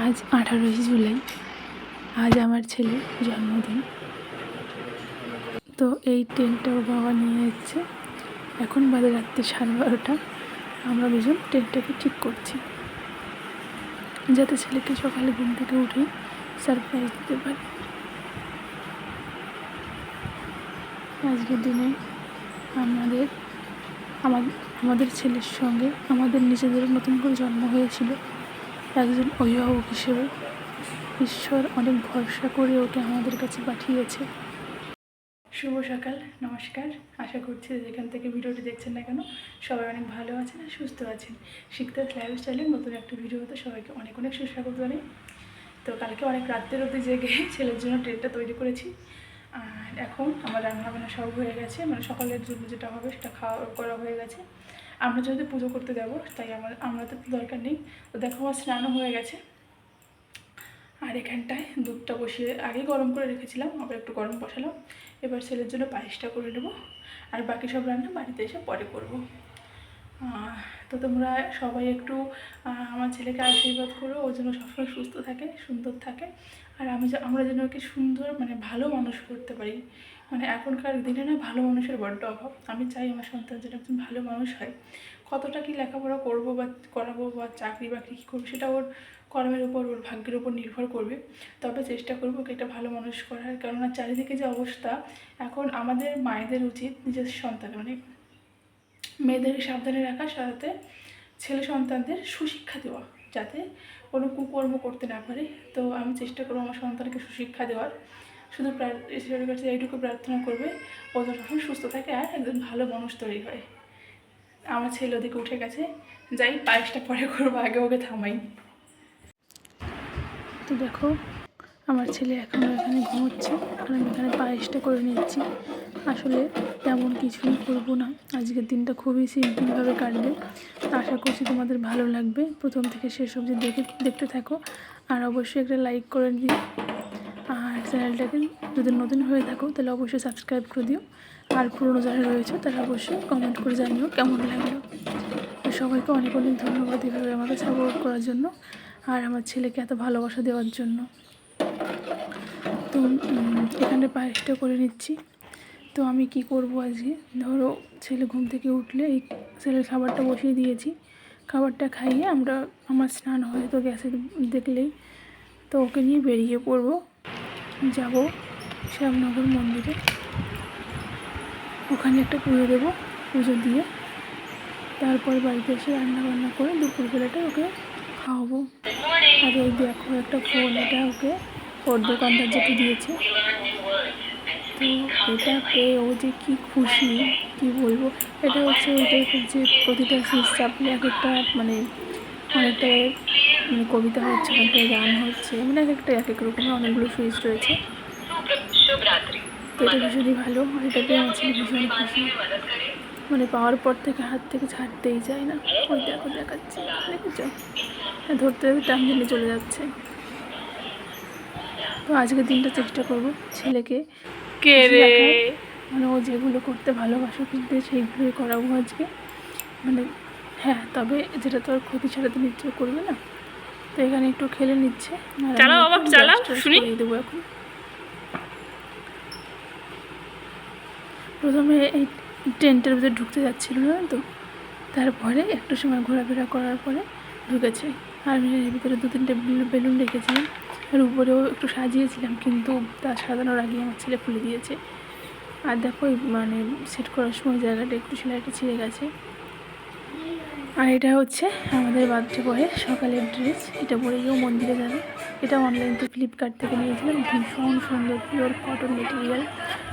আজ 18ই জুলাই, আজ আমার ছেলের জন্মদিন। তো এই টেন্টটা ওর বাবা নিয়ে যাচ্ছে। এখন বাজে রাত্রি 12:30। আমরা দুজন টেন্টটাকে ঠিক করছি, যাতে ছেলেকে সকালে ঘুম থেকে উঠেই সারপ্রাইজ দিতে পারি। আজকের দিনে আমাদের ছেলের সঙ্গে আমাদের নিজেদের নতুন করে জন্ম হয়েছিল। একজন অভিভাবক হিসেবে ঈশ্বর অনেক ভরসা করে ওকে আমাদের কাছে পাঠিয়েছে। শুভ সকাল, নমস্কার। আশা করছি যেখান থেকে ভিডিওটি দেখছেন না কেন সবাই অনেক ভালো আছেন আর সুস্থ আছেন। শিখতাস লাইফস্টাইলের নতুন একটা ভিডিওতে সবাইকে অনেক অনেক সুস্বাগত জানাই। তো কালকে অনেক রাত্রের অবধি জেগে ছেলের জন্য ট্রেনটা তৈরি করেছি। আর এখন আমার রান্নাবান্না সব হয়ে গেছে, মানে সকালের জন্য যেটা হবে সেটা খাওয়া করা হয়ে গেছে। আমরা যেহেতু পুজো করতে যাবো তাই আমরা তো দরকার নেই। তো দেখো আমার স্নানও হয়ে গেছে। আর এখানটায় দুধটা বসিয়ে আগে গরম করে রেখেছিলাম, আবার একটু গরম বসালাম। এবার ছেলের জন্য পায়েসটা করে নেবো, আর বাকি সব রান্না বাড়িতে এসে পরে করব। তো তোমরা সবাই একটু আমার ছেলেকে আশীর্বাদ করো, ওর জন্য সবসময় সুস্থ থাকে, সুন্দর থাকে। আর আমরা যেন ওকে সুন্দর ভালো মানুষ করতে পারি। এখনকার দিনে না ভালো মানুষের বড্ড অভাব। আমি চাই আমার সন্তান যেন একজন ভালো মানুষ হয়। কতটা কি লেখাপড়া করবো বা করাবো বা চাকরি বাকরি কী করবো সেটা ওর কর্মের উপর, ওর ভাগ্যের উপর নির্ভর করবে। তবে চেষ্টা করবো ওকে একটা ভালো মানুষ করার। কেননা চারিদিকে যে অবস্থা, এখন আমাদের মায়েদের উচিত নিজের সন্তান মেয়েদেরকে সাবধানে রাখা, সাথে ছেলে সন্তানদের সুশিক্ষা দেওয়া, যাতে কোনো কুকর্ম করতে না পারে। তো আমি চেষ্টা করবো আমার সন্তানকে সুশিক্ষা দেওয়ার। শুধু ঈশ্বরের কাছে এইটুকু প্রার্থনা করবে ও যেন সবসময় সুস্থ থাকে আর একজন ভালো মানুষ তৈরি হয়। আমার ছেলে ওদিকে উঠে গেছে, যাই পায়েসটা পরে করবো, আগে ওকে থামাই। তো দেখো আমার ছেলে এখনও এখানে ঘুমোচ্ছে, আর আমি এখানে পায়েসটা করে নিচ্ছি। আসলে তেমন কিছুই করবো না, আজকের দিনটা খুবই সিম্পলভাবে কাটবে। আশা করছি তোমাদের ভালো লাগবে। প্রথম থেকে শেষ অবধি দেখতে থাকো, আর অবশ্যই একটা লাইক করে দিও। আর চ্যানেলটাকে যদি নতুন হয়ে থাকো তাহলে অবশ্যই সাবস্ক্রাইব করে দিও। আর পুরনো যারা রয়েছে তারা অবশ্যই কমেন্ট করে জানিও কেমন লাগলো। সবাইকে অনেক অনেক ধন্যবাদ এভাবে আমাকে সাপোর্ট করার জন্য আর আমার ছেলেকে এত ভালোবাসা দেওয়ার জন্য। তো এখানে পায়েসটা করে নিচ্ছি। তো আমি কি করব আজকে, ধরো ছেলে ঘুম থেকে উঠলে এই ছেলের খাবারটা বসিয়ে দিয়েছি, খাবারটা খাইয়ে আমার স্নান হয়ে তো গ্যাসে দেখলেই, তো ওকে নিয়ে বেরিয়ে পড়ব, যাব শ্যামনগর মন্দিরে। ওখানে একটা পুজো দেবো, পুজো দিয়ে তারপর বাড়িতে এসে রান্নাবান্না করে দুপুরবেলাটা ওকে খাওয়াবো। আর এই দেখো একটা ফোন, এটা ওকে ওর দোকানদার যেটা দিয়েছে। তো এটা পেয়ে ও যে কী খুশি কী বলবো। এটা হচ্ছে ওই টাইপের যে প্রতিটা সুইচ চাপলে এক একটা অনেকটা কবিতা হচ্ছে, অনেকটা গান হচ্ছে, এক একটা এক এক রকমের অনেকগুলো সুইচ রয়েছে। তো এটা ভীষণই ভালো, আর এটা পেয়ে আমার ছেলে ভীষণ খুশি। পাওয়ার পর থেকে হাত থেকে ছাড়তেই যায় না। ওই দেখো দেখাচ্ছি, দেখেছ, ধরতে টান দিলে চলে যাচ্ছে। তো আজকের দিনটা চেষ্টা করবো ছেলেকে ও যেগুলো করতে ভালোবাসো কিন্তু সেইগুলোই করাবো আজকে। হ্যাঁ, তবে যেটা তো আর ক্ষতি ছাড়া তো নিশ্চয় করবে না। তো এখানে একটু খেলে নিচ্ছে, দেবো এখন। প্রথমে এই টেন্টের ভিতরে ঢুকতে যাচ্ছিল না, তো তারপরে একটু সময় ঘোরাফেরা করার পরে ঢুকেছে। আর আমি এর ভিতরে 2-3টে বেলুন রেখেছিলাম, আর উপরেও একটু সাজিয়েছিলাম, কিন্তু তার সাজানোর আগে আমার ছেলে খুলে দিয়েছে। আর দেখো সেট করার সময় জায়গাটা একটু সেলাইটা ছিঁড়ে গেছে। আর এটা হচ্ছে আমাদের বার্থডে বয়ের সকালের ড্রেস, এটা পরেও মন্দিরে যাবে। এটা অনলাইন থেকে ফ্লিপকার্ট থেকে নিয়েছিলাম, ভীষণ সুন্দর, পিওর কটন মেটেরিয়াল,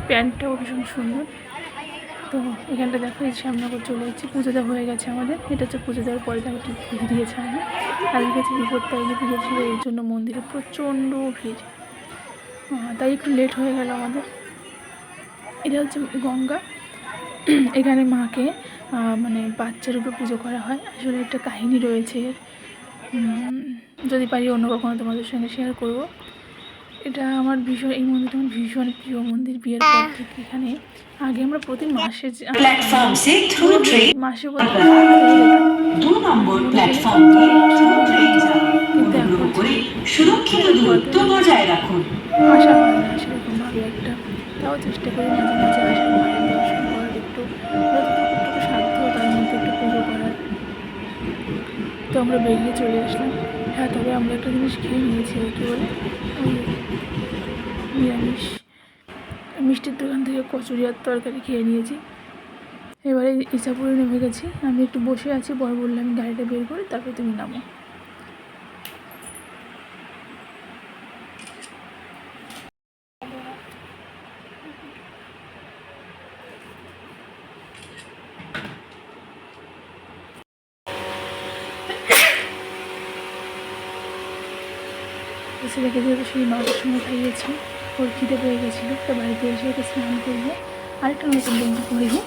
প্যান্টটাও ভীষণ সুন্দর। তো এখানটা দেখো এই শ্যামনগর চলে যাচ্ছি, পুজোটা হয়ে গেছে আমাদের। এটা হচ্ছে পুজো দেওয়ার পরে দেখো ঠিক পুজো দিয়েছে। আমি আজকে হচ্ছে বিপত্তারিণী পুজো ছিল, এর জন্য মন্দিরে প্রচণ্ড ভিড়, তাই একটু লেট হয়ে গেল আমাদের। এটা হচ্ছে গঙ্গা, এখানে মাকে বাচ্চার উপরে পুজো করা হয়। আসলে একটা কাহিনী রয়েছে, যদি পারি অন্য কখনো তোমাদের সঙ্গে শেয়ার করব। এটা আমার এই মন্দিরটা আমার ভীষণ প্রিয় মন্দির। বিয়ের পর থেকে এখানে আগে আমরা প্রতি মাসে কিন্তু এখন আসা হয় না সেরকমভাবে একটা, তাও চেষ্টা করি মাঝে মাঝে আসার, মায়ের দর্শন করার, একটু যতটুকু সাধ্য তার মধ্যে একটু পুজো করার। তো আমরা বেরিয়ে চলে আসলাম। হ্যাঁ, তবে আমরা একটা জিনিস খেয়ে নিয়েছি, ওই কী বলে, ওই নিরামিষ মিষ্টির দোকান থেকে কচুরি আর তরকারি খেয়ে নিয়েছি। এবারে ইচ্ছাপুরে নেমে গেছি, আমি একটু বসে আছি, বর বললে আমি গাড়িটা বের করি, তারপরে তুমি নামো। ছেলেকে যেহেতু সেই 9টার সময় খাইয়েছি, ওর খিদে পেয়ে গেছিলো, তো বাড়িতে এসে ওকে স্নান করবো, আরেকটা নতুন বন্ধু করবো,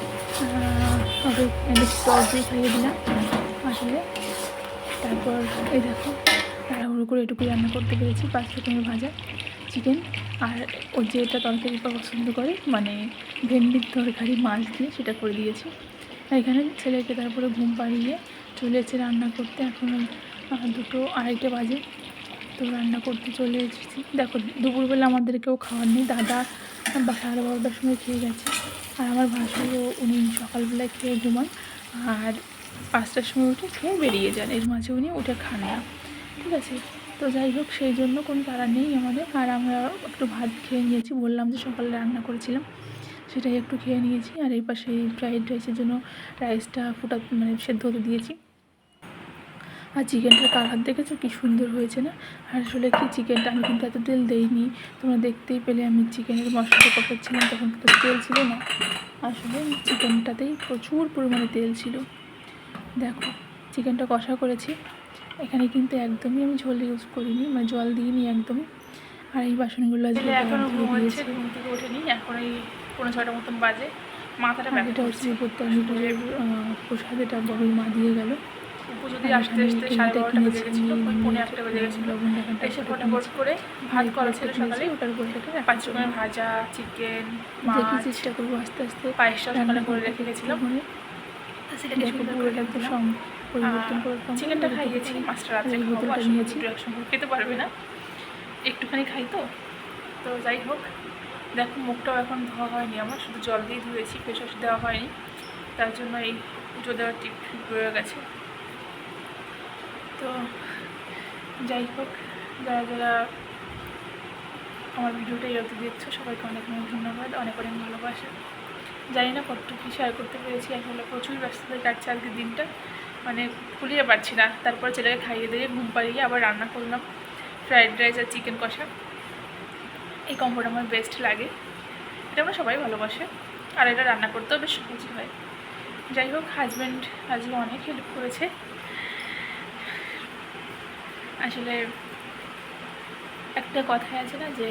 ওকে টক দিয়ে খাইয়ে দিলাম আসলে। তারপর এই দেখো তাড়াহুড়ো করে এটুকুই রান্না করতে পেরেছি, 5 রকমের ভাজা, চিকেন, আর ও যেটা তরকারি পছন্দ করে মানে ভেন্ডির তরকারি মাছ দিয়ে, সেটা করে দিয়েছি। এখানে ছেলেকে তারপরে ঘুম পাড়িয়ে চলে এসেছে রান্না করতে। এখন 2টো 2:30 বাজে, তো রান্না করতে চলে এসেছি। দেখো দুপুরবেলা আমাদের কেউ খাওয়ার নেই, দাদা 12:30টার সময় খেয়ে গেছে, আর আমার ভাসুরও উনি সকালবেলায় খেয়ে ঘুমান, আর 5টার সময় উঠে খেয়ে বেরিয়ে যান, এর মাঝে উনি উঠে খান না, ঠিক আছে। তো যাই হোক, সেই জন্য কোনো তাড়া নেই আমাদের। আর আমরা একটু ভাত খেয়ে নিয়েছি, বললাম যে সকালে রান্না করেছিলাম সেটাই একটু খেয়ে নিয়েছি। আর এই পাশে ফ্রাইড রাইসের জন্য রাইসটা মানে সেদ্ধ হতে দিয়েছি। আর চিকেনটার কালার দেখেছো কী সুন্দর হয়েছে না? আর আসলে কি, চিকেনটা আমি কিন্তু এত তেল দেইনি, তোমরা দেখতেই পেলে আমি চিকেনের মশলাটা কষাচ্ছিলাম, তখন কিন্তু তেল ছিল না, আসলে চিকেনটাতেই প্রচুর পরিমাণে তেল ছিল। দেখো চিকেনটা কষা করেছি, এখানে কিন্তু একদমই আমি ঝোল ইউজ করিনি, মানে জল দিইনি একদমই। আর এই বাসনগুলো আজকে এখনও ঘুম থেকে ওঠেনি, এখন এই 5:45 মতন বাজে, মাথাটা ব্যথা হচ্ছে। করতে আমি পুজোর প্রসাদ এটা বড়ই মা দিয়ে গেল, পুজো দিয়ে আসতে আসতে 12:30 বেজে গেছিলো, ওই 1:45 বেজে গেছিলো। এসে ফটাফট করে ভাত করা ছিল সকালে, ওটার উপর থেকে 5 রকমের ভাজা, চিকেন, দেখি চেষ্টা করবো আস্তে আস্তে। পায়েসটা সকালে করে রেখে গেছিলাম, সেটাকে সুন্দর করে একটু পরিবর্তন করে চিকেনটা খাইয়েছি, মাছটা রাত্রে খাবো, আর নিয়েছি একসঙ্গে খেতে পারবে না, একটুখানি খাই তো। তো যাই হোক, দেখো মুখটাও এখন ধোয়া হয়নি আমার, শুধু জল দিয়ে ধুয়েছি, ফেস ওয়াশ দেওয়া হয়নি, তার জন্য এই পুজো দেওয়ার টিপ রয়ে গেছে। তো যাই হোক, যারা যারা আমার ভিডিওটা এই অবধি দেখছো, সবাইকে অনেক অনেক ধন্যবাদ, অনেক অনেক ভালোবাসা। জানি না কতটুকু শেয়ার করতে পেরেছি, আসলে প্রচুর ব্যস্ততায় কাটছে আজকের দিনটা, মানে ভুলিয়ে পারছি না। তারপর ছেলেকে খাইয়ে দিয়ে ঘুম পাড়িয়ে আবার রান্না করলাম ফ্রাইড রাইস আর চিকেন কষা। এই কম্বোটা আমার বেস্ট লাগে, এটা আমরা সবাই ভালোবাসে, আর এটা রান্না করতেও বেশ সহজই হয়। যাই হোক, হাজব্যান্ড আজকে অনেক হেল্প করেছে। আসলে একটা কথাই আছে না যে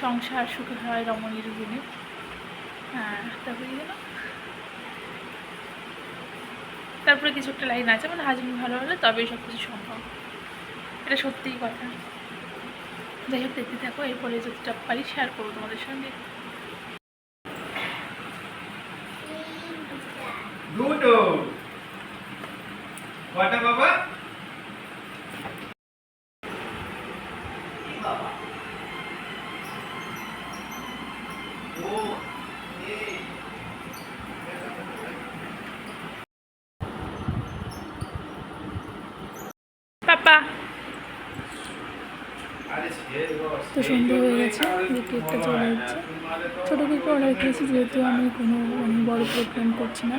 সংসার সুখে হয় রমণীর গুণে, তারপরে যেন তারপরে কিছু একটা লাইন আছে, মানে হাজব্যান্ড ভালো হলে তবেই সব কিছু সম্ভব, এটা সত্যিই কথা। যাই হোক, দেখতে থাকো, এরপরে যতটা পারি শেয়ার করবো তোমাদের সঙ্গে। বাবা পাপা। তো সন্ধ্যা হয়ে গেছে, যে কেকটা চলে যাচ্ছে, ছোটো কেকটা অর্ডার করেছি, যেহেতু আমি কোনো বড় প্রোগ্রাম করছি না।